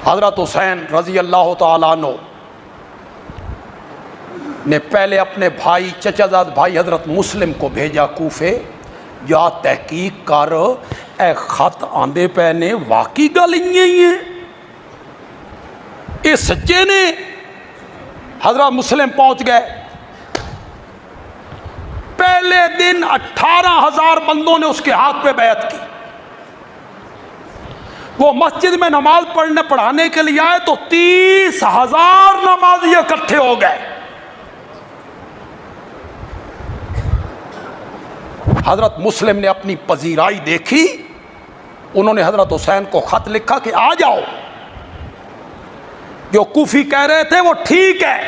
हज़रत हुसैन रज़ी अल्लाह तआला अन्हु ने पहले अपने भाई चचाजाद भाई हज़रत मुस्लिम को भेजा कूफे, या तहकीक कर ए खत आंदे पे ने वाकई गल ही है, ये सच्चे ने। हज़रत मुस्लिम पहुंच गए। पहले दिन 18,000 बंदों ने उसके हाथ पे बैत की। वो मस्जिद में नमाज पढ़ाने के लिए आए तो 30,000 नमाजी इकट्ठे हो गए। हजरत मुस्लिम ने अपनी पजीराई देखी। उन्होंने हजरत हुसैन को खत लिखा कि आ जाओ, जो कूफी कह रहे थे वो ठीक है।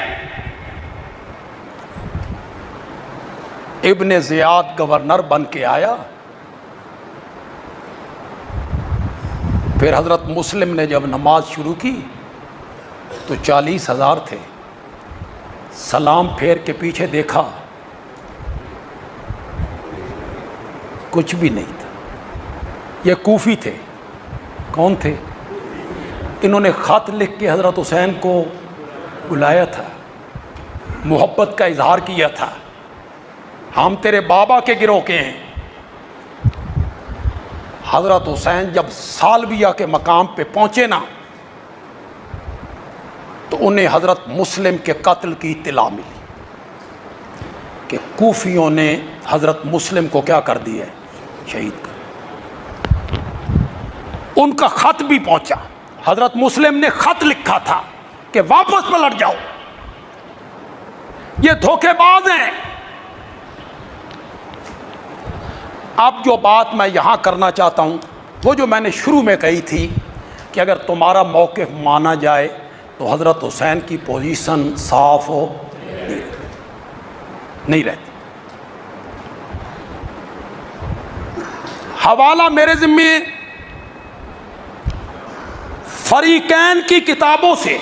इब्ने ज़ियाद गवर्नर बन के आया। फिर हजरत मुस्लिम ने जब नमाज शुरू की तो 40,000 थे। सलाम फेर के पीछे देखा, कुछ भी नहीं था। ये कूफी थे। कौन थे? इन्होंने ख़त लिख के हज़रत हुसैन को बुलाया था, मोहब्बत का इजहार किया था, हम तेरे बाबा के गिरोह के हैं। हज़रत हुसैन जब सालबिया के मकाम पे पहुँचे ना, तो उन्हें हज़रत मुस्लिम के कत्ल की इत्तला मिली कि कूफियों ने हज़रत मुस्लिम को क्या कर दिया है, शहीद कर। उनका ख़त भी पहुँचा। हज़रत मुस्लिम ने ख़त लिखा था कि वापस पलट जाओ, ये धोखेबाज हैं। अब जो बात मैं यहाँ करना चाहता हूँ, वो जो मैंने शुरू में कही थी कि अगर तुम्हारा मौक़िफ़ माना जाए तो हज़रत हुसैन की पोजीशन साफ हो नहीं रहती। हवाला मेरे ज़िम्मे फरीकैन की किताबों से,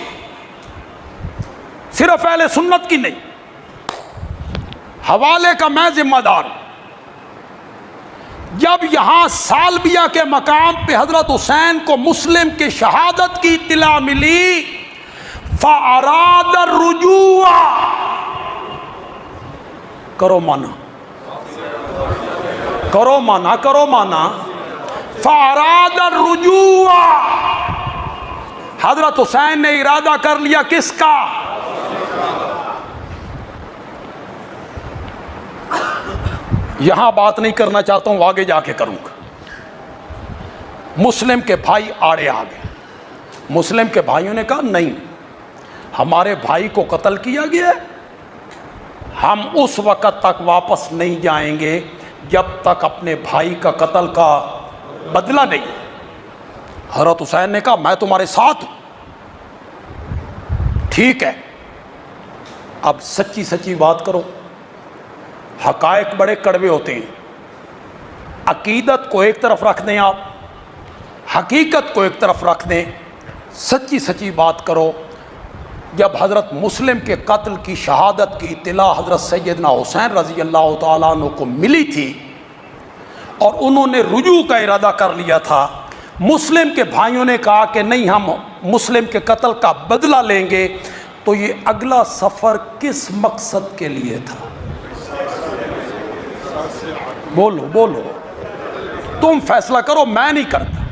सिर्फ अहले सुन्नत की नहीं, हवाले का मैं जिम्मेदार हूं। जब यहां सालबिया के मकाम पे हजरत हुसैन को मुस्लिम की शहादत की इत्तला मिली, फ़अराद रुजूआ, करो माना, करो माना, करो माना, फ़अराद रुजूआ, हजरत हुसैन ने इरादा कर लिया किसका? यहां बात नहीं करना चाहता हूं, आगे जाके करूंगा। मुस्लिम के भाई आड़े आ गए। मुस्लिम के भाइयों ने कहा नहीं, हमारे भाई को कत्ल किया गया, हम उस वक़्त तक वापस नहीं जाएंगे जब तक अपने भाई का कत्ल का बदला नहीं। हज़रत हुसैन ने कहा मैं तुम्हारे साथ हूं। ठीक है, अब सच्ची सच्ची बात करो। हकायक बड़े कड़वे होते हैं। अकीदत को एक तरफ रख दें, आप हकीकत को एक तरफ रख दें, सच्ची सच्ची बात करो। जब हज़रत मुस्लिम के कत्ल की शहादत की इत्तला हज़रत सैयदना हुसैन रज़ी अल्लाह तआला अन्हु को मिली थी और उन्होंने रुजू का इरादा कर लिया था, मुस्लिम के भाइयों ने कहा कि नहीं, हम मुस्लिम के कत्ल का बदला लेंगे, तो ये अगला सफ़र किस मकसद के लिए था? बोलो बोलो, तुम फैसला करो, मैं नहीं करता।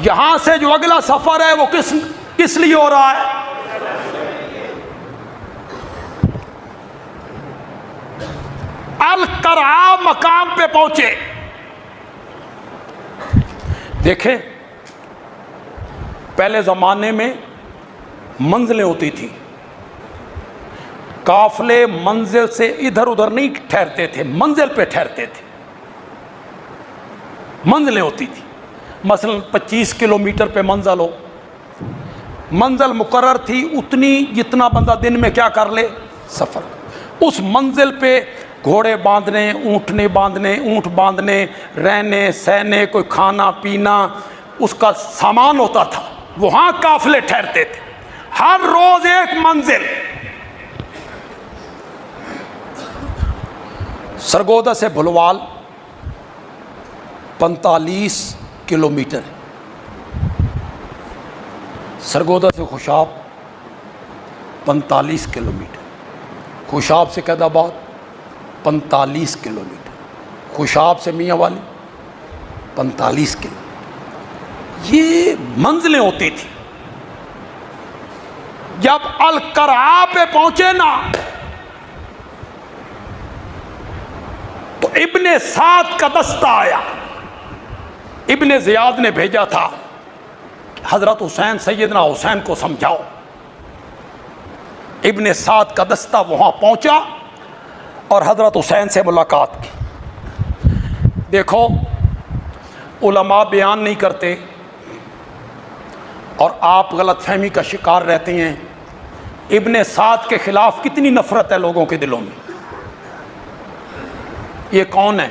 यहां से जो अगला सफर है वो किस लिए हो रहा है? अल-करा मकाम पे पहुंचे। देखें, पहले जमाने में मंजिलें होती थी, काफले मंजिल से इधर उधर नहीं ठहरते थे, मंजिल पे ठहरते थे। मंजिलें होती थी, मसलन 25 किलोमीटर पे मंजिल हो, मंजिल मुकर्रर थी उतनी जितना बंदा दिन में क्या कर ले, सफ़र। उस मंजिल पे घोड़े बांधने, ऊँटने बांधने, ऊँट बांधने, रहने सहने, कोई खाना पीना, उसका सामान होता था, वहाँ काफले ठहरते थे। हर रोज़ एक मंजिल। सरगोदा से भुलवाल 45 किलोमीटर। सरगोदा से खुशाब 45 किलोमीटर, खुशाब से कैदाबाद 45 किलोमीटर, खुशाब से मियाँ वाली 45 किलोमीटर। ये मंजिलें होती थी। जब अल-करा पे पहुंचे ना तो इब्ने साद का दस्ता आया। इब्ने ज़ियाद ने भेजा था कि हजरत हुसैन, सैयदना हुसैन को समझाओ। इब्ने साद का दस्ता वहां पहुंचा और हजरत हुसैन से मुलाकात की। देखो, उलमा बयान नहीं करते और आप गलतफहमी का शिकार रहते हैं। इब्ने साद के खिलाफ कितनी नफरत है लोगों के दिलों में। ये कौन है?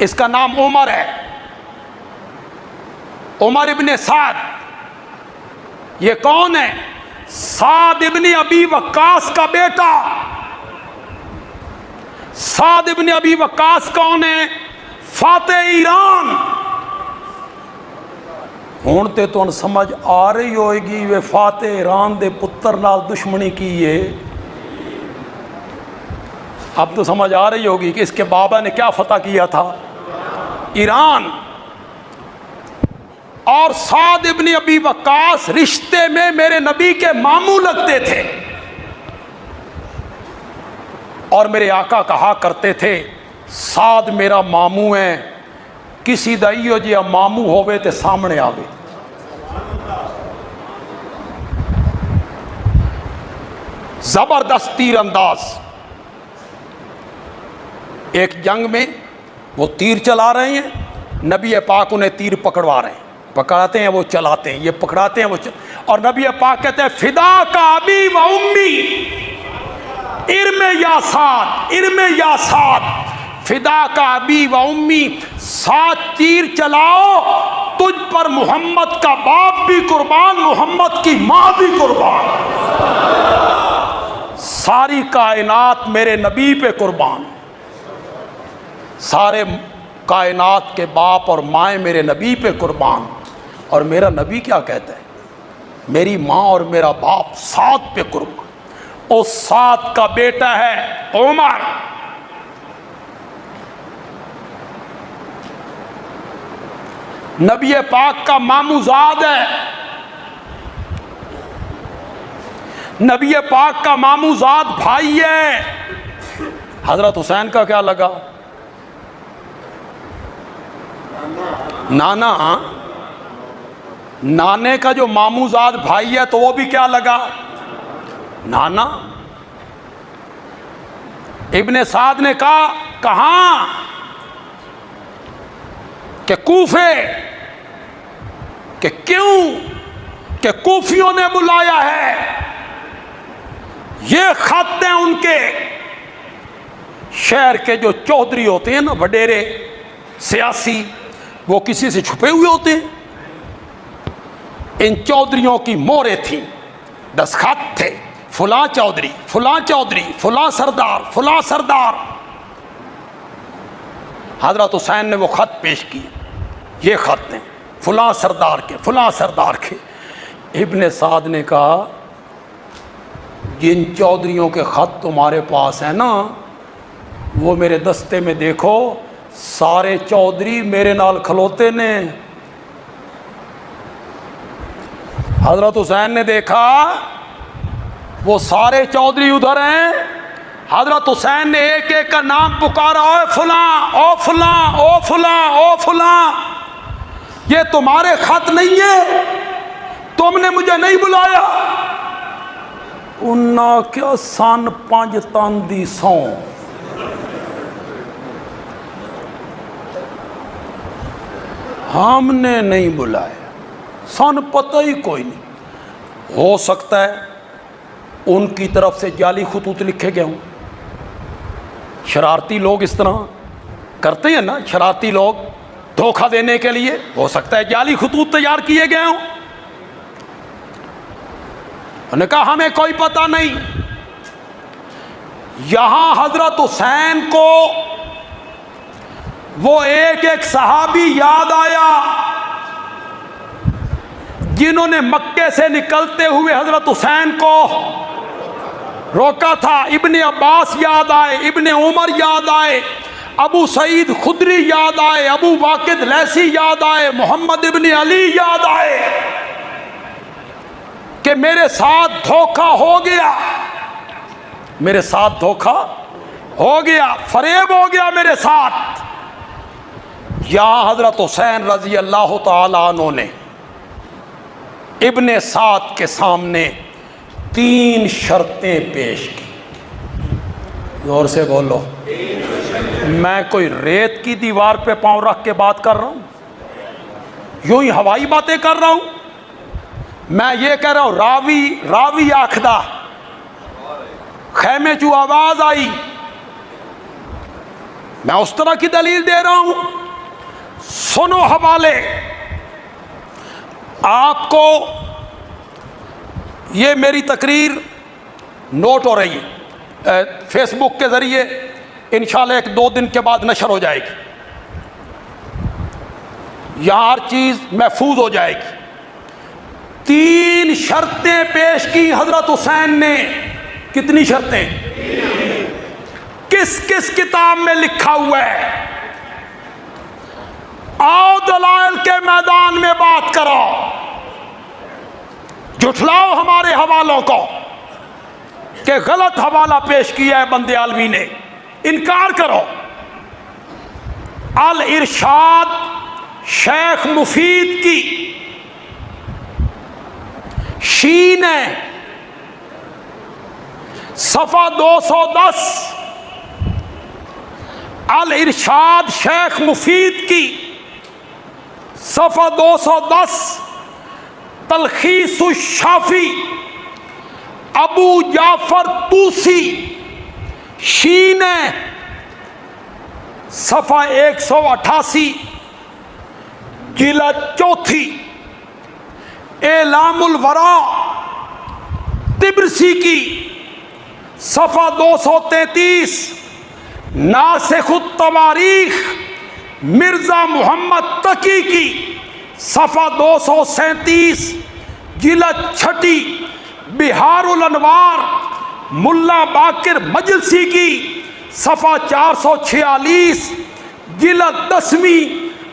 इसका नाम उमर है, उमर इब्ने साद। ये कौन है? साद इब्ने अबी वक्कास का बेटा। साद इब्ने अबी वक्कास कौन है? फातेह ईरान। हुण ते तुहानू समझ आ रही होएगी वे फातेह ईरान दे पुत्र नाल दुश्मनी की है। अब तो समझ आ रही होगी कि इसके बाबा ने क्या फतह किया था, ईरान। और साद इब्ने अबी वक्कास रिश्ते में मेरे नबी के मामू लगते थे और मेरे आका कहा करते थे, साद मेरा मामू है, किसी दा इहो जिहा मामू होवे ते सामने आवे। जबरदस्त तीर अंदाज। एक जंग में वो तीर चला रहे हैं, नबी पाक उन्हें तीर पकड़वा रहे हैं, पकड़ाते हैं वो चलाते हैं, ये पकड़ाते हैं वो और नबी पाक कहते हैं, फिदा का अबी व उम्मी इरमे या साद, इरमे या साद, फिदा का अबी व उम्मी, 7 तीर चलाओ, तुझ पर मोहम्मद का बाप भी कुर्बान, मोहम्मद की माँ भी कुर्बान, सारी कायनात मेरे नबी पे कुर्बान। सारे कायनात के बाप और माएँ मेरे नबी पे कुर्बान। और मेरा नबी क्या कहता है? मेरी माँ और मेरा बाप साद पे कुर्बान। उस साद का बेटा है उमर। नबी पाक का मामूजाद है, नबी पाक का मामूजाद भाई है। हजरत हुसैन का क्या लगा? नाना। नाने का जो मामूजाद भाई है तो वो भी क्या लगा? नाना। इब्ने साद ने कहा, कहां? कि कूफे। कि क्यों? कि कूफियों ने बुलाया है। ये खत हैं उनके। शहर के जो चौधरी होते हैं ना, वडेरे सियासी, वो किसी से छुपे हुए होते हैं। इन चौधरियों की मोहरें थी, दस्तखत थे, फुला चौधरी, फुला चौधरी, फुला सरदार, फुला सरदार। हजरत हुसैन ने वो खत पेश किए, ये खत हैं फुला सरदार के, फुला सरदार के। इब्ने साद ने कहा, जिन चौधरियों के खत तुम्हारे पास है ना, वो मेरे दस्ते में देखो, सारे चौधरी मेरे नाल खलोते ने। हजरत हुसैन ने देखा वो सारे चौधरी उधर हैं। हजरत हुसैन ने एक एक का नाम पुकारा, ओ फुला, ओ फुला, ओ फुला, ओ फुला, ये तुम्हारे खत नहीं है, तुमने मुझे नहीं बुलाया। उन्ना क्या सन 5 तन दी सौ। हमने नहीं बुलाया, सन पता ही कोई नहीं। हो सकता है उनकी तरफ से जाली खतूत लिखे गए हों। शरारती लोग इस तरह करते हैं ना, शरारती लोग धोखा देने के लिए, हो सकता है जाली खतूत तैयार किए गए हों। उन्होंने कहा हमें कोई पता नहीं। यहां हजरत हुसैन को वो एक एक सहाबी याद आया जिन्होंने मक्के से निकलते हुए हजरत हुसैन को रोका था। इब्ने अब्बास याद आए, इब्ने उमर याद आए, अबू सईद खुदरी याद आए, अबू वाकिद लैसी याद आए, मोहम्मद इब्ने अली याद आए कि मेरे साथ धोखा हो गया, मेरे साथ धोखा हो गया, फरेब हो गया मेरे साथ। यहां हजरत हुसैन रजी अल्लाह तआला अन्हु ने इब्ने साद के सामने 3 शर्तें पेश की। जोर से बोलो। मैं कोई रेत की दीवार पे पांव रख के बात कर रहा हूं, यूं ही हवाई बातें कर रहा हूं। मैं ये कह रहा हूं रावी रावी आखदा, खैमे चू आवाज आई, मैं उस तरह की दलील दे रहा हूं। सुनो हवाले, आपको ये मेरी तकरीर नोट हो रही है फेसबुक के ज़रिए, इंशाल्लाह 1-2 दिन के बाद नशर हो जाएगी, यहाँ हर चीज़ महफूज हो जाएगी। 3 शर्तें पेश की हजरत हुसैन ने। कितनी शर्तें? किस किस किताब में लिखा हुआ है? आओ दलाइल के मैदान में बात करो, जुठलाओ हमारे हवालों को कि गलत हवाला पेश किया है बंदे आलवी ने, इनकार करो। अल इरशाद शेख मुफीद की शीन है, सफ़ा 210। अल इरशाद शेख मुफीद की सफ़ा 210। तलखीस शाफी अबू जाफर तूसी शीन है, सफ़ा 188 जिल्द 4। एलामुल वरा तिब्रसी की सफ़ा 233। नासिखुत तवारीख मिर्ज़ा मोहम्मद तकी की सफ़ा 237 जिल्द 6। बिहारुल अनवार मुल्ला बाकिर मजलसी की सफ़ा 446 जिल्द 10वीं।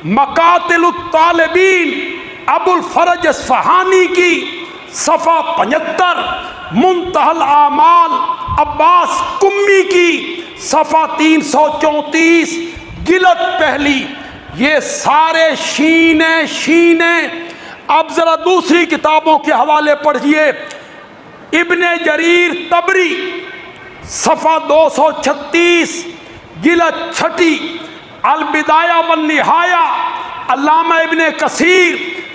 मकातिलुत तालिबीन अबुल फरज असफहानी की सफ़ा 75। मुंतहल आमाल अब्बास कुम्मी की सफ़ा 334 जिल्द 1। ये सारे शीन। अब जरा दूसरी किताबों के हवाले पढ़िए। इब्ने जरीर तबरी सफ़ा 236 जिल्द 6। अल बिदाया वन निहाया अल्लामा इब्ने कसीर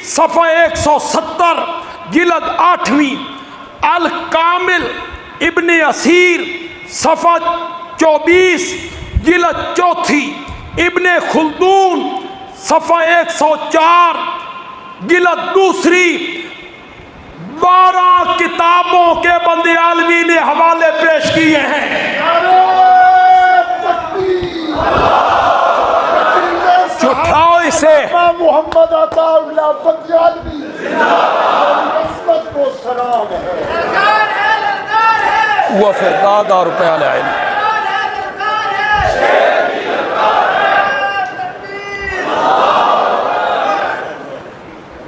सफ़ा 170 जिल्द 8वीं। अल कामिल इब्ने असीर सफ़ा 24 जिल्द 4। इब्ने खुल्दून सफ़ा 104 जिल्द 2। 12 किताबों के बंदे आलवी ने हवाले पेश किए हैं। उठाओ इसे। मोहम्मद अताउल्लाह बंदे को सलाम है। वो फिर दादा रुपया ले आए।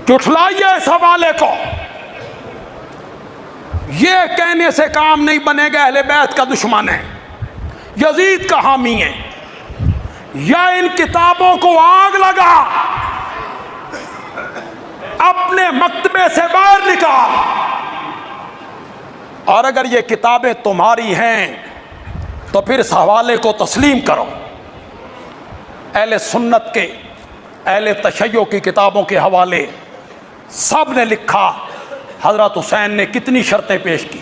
जुठलाइए इस हवाले को। यह कहने से काम नहीं बनेगा अहले बैत का दुश्मन है, यजीद का हामी है, या इन किताबों को आग लगा, अपने मकतबे से बाहर निकाल। और अगर ये किताबें तुम्हारी हैं तो फिर इस हवाले को तस्लीम करो। अहले सुन्नत के, अहले तशय्यो की किताबों के हवाले सब ने लिखा हजरत हुसैन ने कितनी शर्तें पेश की।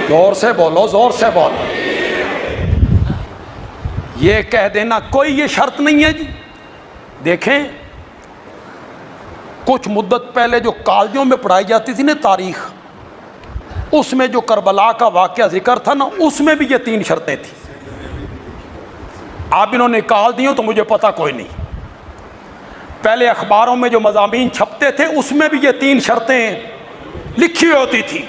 जोर से बोलो, जोर से बोलो। ये कह देना कोई ये शर्त नहीं है जी। देखें, कुछ मुद्दत पहले जो कॉलेजों में पढ़ाई जाती थी ना तारीख, उसमें जो करबला का वाक़या जिक्र था ना, उसमें भी ये 3 शर्तें थी। आप इन्होंने निकाल दी हो तो मुझे पता कोई नहीं। पहले अखबारों में जो मज़ामीन छपते थे उसमें भी ये 3 शर्तें लिखी हुई होती थी।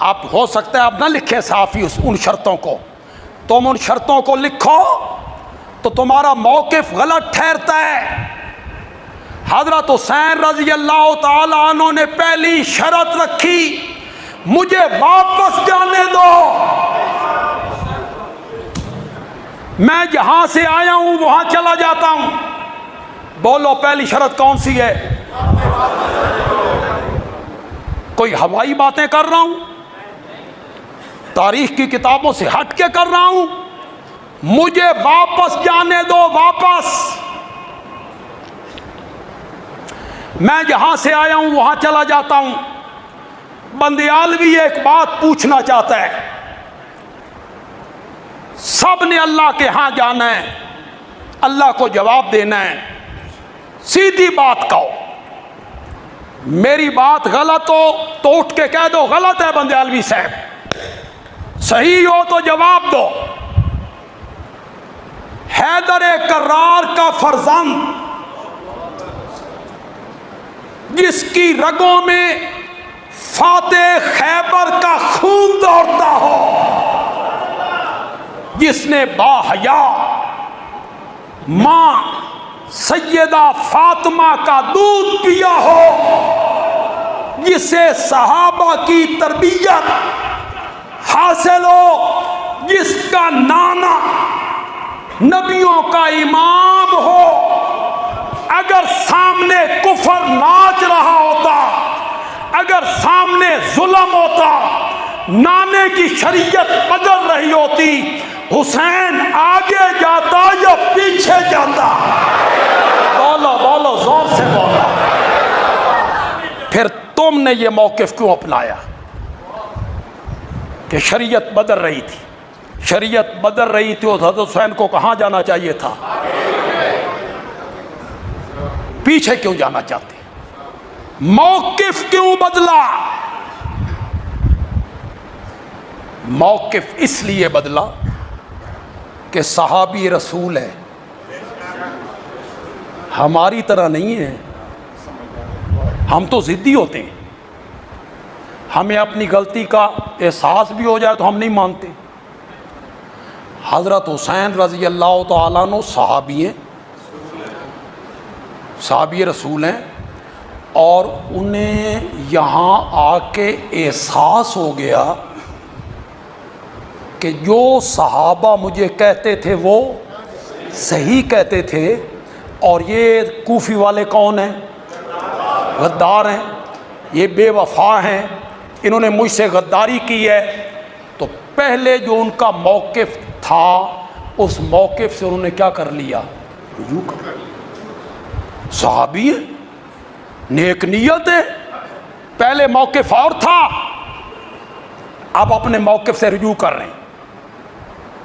आप हो सकता है आप ना लिखें साफ़ी उन शर्तों को, तुम उन शर्तों को लिखो तो तुम्हारा मौक़िफ़ गलत ठहरता है। हज़रत हुसैन रज़ी अल्लाह ताला अन्हु ने पहली शर्त रखी, मुझे वापस जाने दो, मैं जहां से आया हूं वहां चला जाता हूं। बोलो पहली शर्त कौन सी है? कोई हवाई बातें कर रहा हूं, तारीख की किताबों से हट के कर रहा हूं? मुझे वापस जाने दो, वापस, मैं जहां से आया हूं वहां चला जाता हूं। बंदियालवी एक बात पूछना चाहता है, सब ने अल्लाह के यहां जाना है, अल्लाह को जवाब देना है, सीधी बात कहो। मेरी बात गलत हो तो उठ के कह दो गलत है बंदियालवी साहब, सही हो तो जवाब दो। हैदर कर्रार का फर्जंद जिसकी रगों में फातेह खैबर का खून दौड़ता हो, जिसने बाहया मां सैयदा फातिमा का दूध पिया हो, जिसे सहाबा की तरबियत हासिल हो, जिसका नाना नबियों का इमाम हो, अगर सामने कुफर नाच रहा होता, अगर सामने जुल्म होता, नाने की शरीयत बदल रही होती, हुसैन आगे जाता या पीछे जाता? बोलो बोलो, जोर से बोलो। फिर तुमने ये मौक़िफ़ क्यों अपनाया कि शरीयत बदल रही थी? शरीयत बदल रही थी, हज़रत हुसैन को कहाँ जाना चाहिए था? पीछे क्यों जाना चाहते? मौक़िफ़ क्यों बदला? मौक़िफ़ इसलिए बदला कि सहाबी रसूल है, हमारी तरह नहीं है। हम तो ज़िद्दी होते हैं, हमें अपनी गलती का एहसास भी हो जाए तो हम नहीं मानते। हज़रत हुसैन रज़ी अल्लाह तआला अन्हु सहाबी हैं, सहाबी रसूल हैं, और उन्हें यहाँ आके एहसास हो गया कि जो सहाबा मुझे कहते थे वो सही कहते थे, और ये कूफी वाले कौन हैं? गद्दार हैं, ये बेवफा हैं, इन्होंने मुझसे गद्दारी की है। तो पहले जो उनका मौक़िफ़ था, उस मौक़िफ़ से उन्होंने क्या कर लिया? रुजू कर। सहाबी है, नेक नियत है, पहले मौक़िफ़ और था, अब अपने मौक़िफ़ से रुजू कर रहे हैं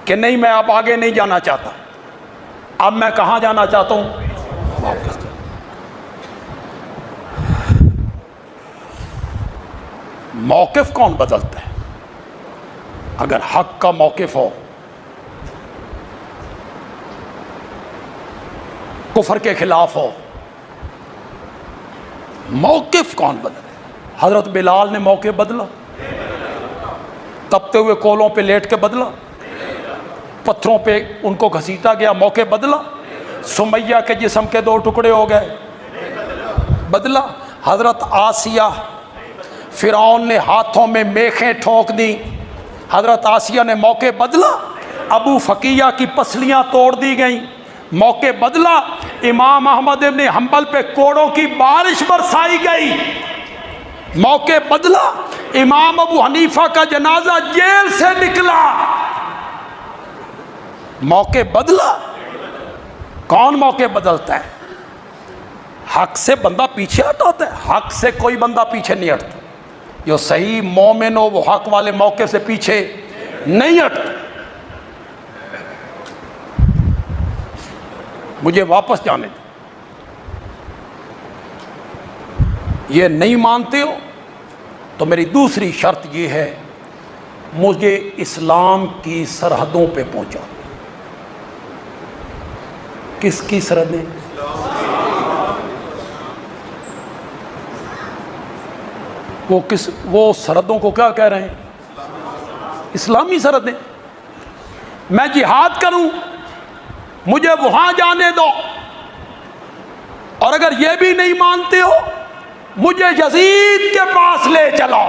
कि नहीं, मैं अब आगे नहीं जाना चाहता, अब मैं कहाँ जाना चाहता हूँ? वापस। मौक़िफ़ कौन बदलता है? अगर हक का मौक़िफ़ हो, कुफर के खिलाफ हो, मौक़िफ़ कौन बदले? हज़रत बिलाल ने मौक़िफ़ बदला, तपते हुए कोलों पे लेट के बदला, पत्थरों पे उनको घसीटा गया, मौक़िफ़ बदला। सुमैया के जिस्म के 2 टुकड़े हो गए, बदला। हज़रत आसिया, फ़िरौन ने हाथों में मेखें ठोक दी, हज़रत आसिया ने मौक़िफ़ बदला। अबू फ़कीया की पसलियाँ तोड़ दी गईं, मौक़िफ़ बदला। इमाम अहमद इब्न हंबल पे कोड़ों की बारिश बरसाई गई, मौक़िफ़ बदला। इमाम अबू हनीफा का जनाजा जेल से निकला, मौक़िफ़ बदला। कौन मौक़िफ़ बदलता है? हक से बंदा पीछे हटाता है? हक से कोई बंदा पीछे नहीं हटता। जो सही मोमिन हो वो हक वाले मौक़िफ़ से पीछे नहीं हटता। मुझे वापस जाने दो। ये नहीं मानते हो तो मेरी दूसरी शर्त ये है, मुझे इस्लाम की सरहदों पे पहुंचा। किसकी सरहदें? वो सरहदों को क्या कह रहे हैं? इस्लामी सरहदें। मैं जिहाद करूं, मुझे वहां जाने दो, और अगर ये भी नहीं मानते हो मुझे यजीद के पास ले चलो,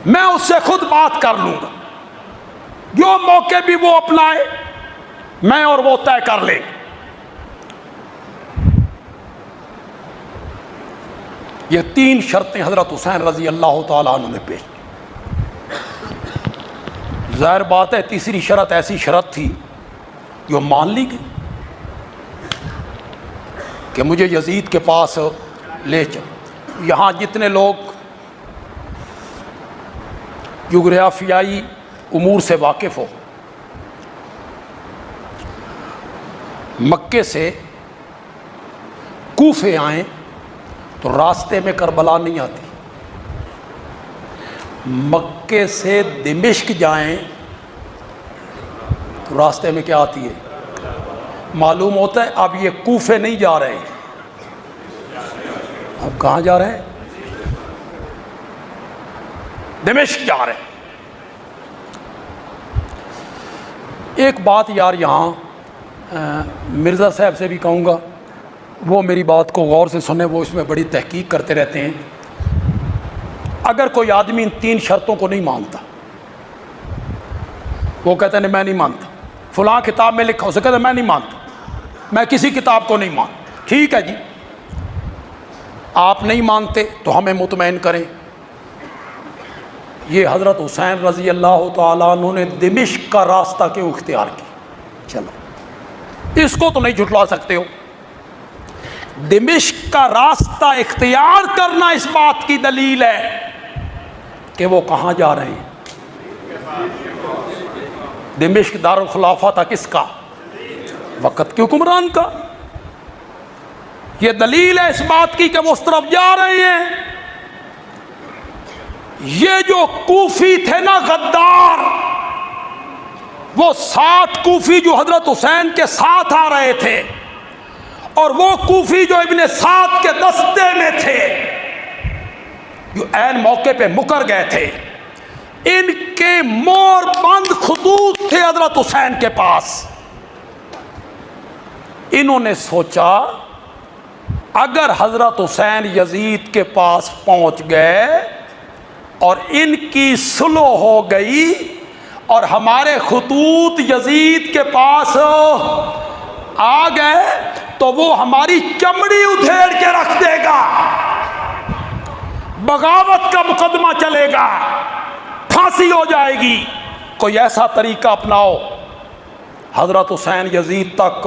मैं उससे खुद बात कर लूंगा, जो मौके भी वो अपनाए मैं और वो तय कर ले। ये 3 शर्तें हजरत हुसैन रजी अल्लाह ताला अन्हु ने पेश। जाहिर बात है तीसरी शर्त ऐसी शर्त थी जो मान ली गई कि मुझे यजीद के पास ले चल। यहाँ जितने लोग जुग्राफियाई उमूर से वाकिफ़ हो, मक्के से कूफे आए तो रास्ते में करबला नहीं आती, मक्के से दिमिश्क जाएं तो रास्ते में क्या आती है? मालूम होता है अब ये कूफे नहीं जा रहे हैं, अब कहाँ जा रहे हैं? दिमिश्क जा रहे हैं। एक बात यार यहाँ मिर्ज़ा साहब से भी कहूँगा, वो मेरी बात को गौर से सुने, वो इसमें बड़ी तहकीक करते रहते हैं। अगर कोई आदमी इन 3 शर्तों को नहीं मानता, वो कहते हैं मैं नहीं मानता, फलां किताब में लिखा, उसे कहते मैं नहीं मानता, मैं किसी किताब को नहीं मानता। ठीक है जी, आप नहीं मानते तो हमें मुतमईन करें। ये हज़रत हुसैन रज़ी अल्लाह ताला अन्हु ने दिमिश्क का रास्ता क्यों इख्तियार किया? चलो इसको तो नहीं झुटला सकते हो। दिमिश्क का रास्ता इख्तियार करना इस बात की दलील है कि वो कहाँ जा रहे हैं। दिमिश्क दारुल खुलाफा था किसका? वक़्त के हुक्मरान का। ये दलील है इस बात की कि वो उस तरफ जा रहे हैं। ये जो कूफी थे ना गद्दार, वो 60 कूफी जो हजरत हुसैन के साथ आ रहे थे, और वो कूफी जो इब्ने साद के दस्ते में थे, जो ऐन मौके पे मुकर गए थे, इनके मोर बंद खतूत थे हजरत हुसैन के पास। इन्होंने सोचा अगर हजरत हुसैन यजीद के पास पहुंच गए और इनकी सुलह हो गई और हमारे खतूत यजीद के पास आ गए तो वो हमारी चमड़ी उधेड़ के रख देगा, बगावत का मुकदमा चलेगा, फांसी हो जाएगी। कोई ऐसा तरीका अपनाओ हजरत हुसैन यजीद तक